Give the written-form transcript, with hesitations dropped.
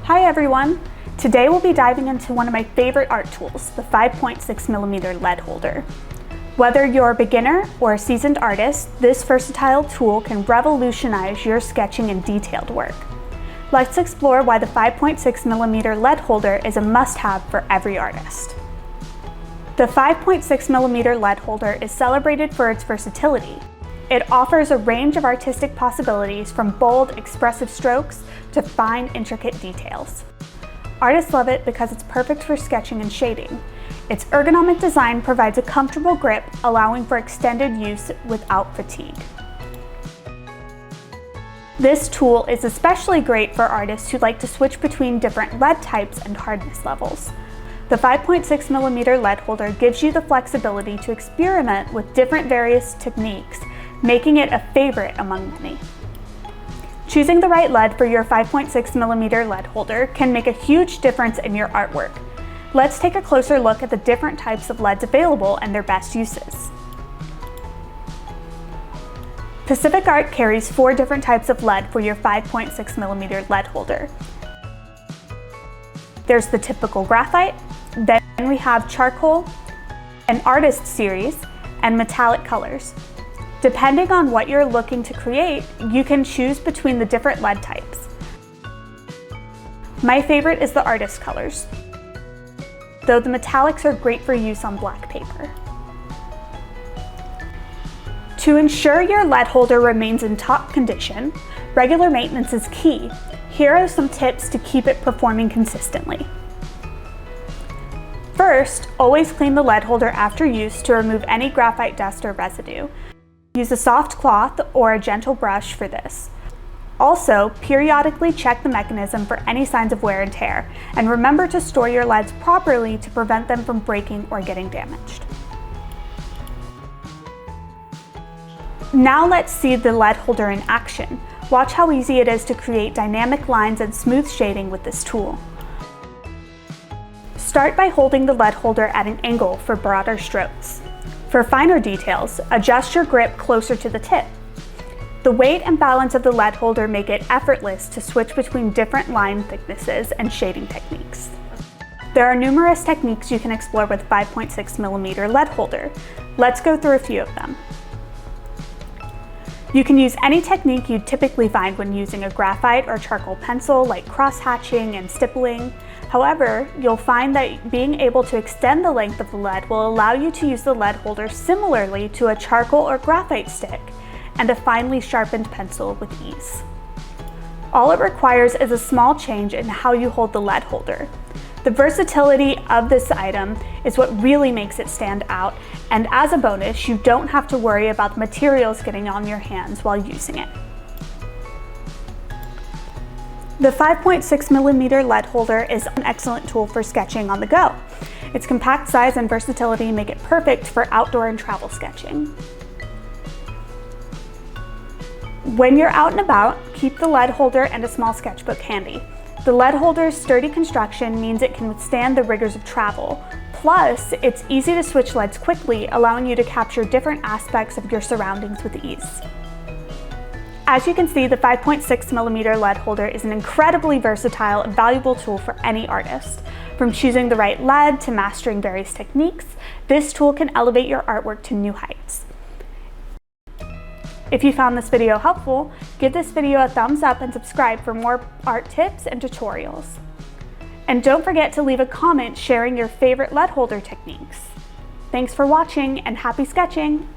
Hi everyone! Today we'll be diving into one of my favorite art tools, the 5.6mm lead holder. Whether you're a beginner or a seasoned artist, this versatile tool can revolutionize your sketching and detailed work. Let's explore why the 5.6mm lead holder is a must-have for every artist. The 5.6mm lead holder is celebrated for its versatility. It offers a range of artistic possibilities from bold, expressive strokes to fine, intricate details. Artists love it because it's perfect for sketching and shading. Its ergonomic design provides a comfortable grip, allowing for extended use without fatigue. This tool is especially great for artists who like to switch between different lead types and hardness levels. The 5.6mm lead holder gives you the flexibility to experiment with different various techniques, making it a favorite among many. Choosing the right lead for your 5.6mm lead holder can make a huge difference in your artwork. Let's take a closer look at the different types of leads available and their best uses. Pacific Art carries 4 different types of lead for your 5.6mm lead holder. There's the typical graphite, then we have charcoal, an artist series, and metallic colors. Depending on what you're looking to create, you can choose between the different lead types. My favorite is the artist colors, though the metallics are great for use on black paper. To ensure your lead holder remains in top condition, regular maintenance is key. Here are some tips to keep it performing consistently. First, always clean the lead holder after use to remove any graphite dust or residue. Use a soft cloth or a gentle brush for this. Also, periodically check the mechanism for any signs of wear and tear, and remember to store your leads properly to prevent them from breaking or getting damaged. Now let's see the lead holder in action. Watch how easy it is to create dynamic lines and smooth shading with this tool. Start by holding the lead holder at an angle for broader strokes. For finer details, adjust your grip closer to the tip. The weight and balance of the lead holder make it effortless to switch between different line thicknesses and shading techniques. There are numerous techniques you can explore with 5.6mm lead holder. Let's go through a few of them. You can use any technique you'd typically find when using a graphite or charcoal pencil, like cross-hatching and stippling. However, you'll find that being able to extend the length of the lead will allow you to use the lead holder similarly to a charcoal or graphite stick and a finely sharpened pencil with ease. All it requires is a small change in how you hold the lead holder. The versatility of this item is what really makes it stand out, and as a bonus, you don't have to worry about the materials getting on your hands while using it. The 5.6mm lead holder is an excellent tool for sketching on the go. Its compact size and versatility make it perfect for outdoor and travel sketching. When you're out and about, keep the lead holder and a small sketchbook handy. The lead holder's sturdy construction means it can withstand the rigors of travel. Plus, it's easy to switch leads quickly, allowing you to capture different aspects of your surroundings with ease. As you can see, the 5.6mm lead holder is an incredibly versatile and valuable tool for any artist. From choosing the right lead to mastering various techniques, this tool can elevate your artwork to new heights. If you found this video helpful, give this video a thumbs up and subscribe for more art tips and tutorials. And don't forget to leave a comment sharing your favorite lead holder techniques. Thanks for watching and happy sketching!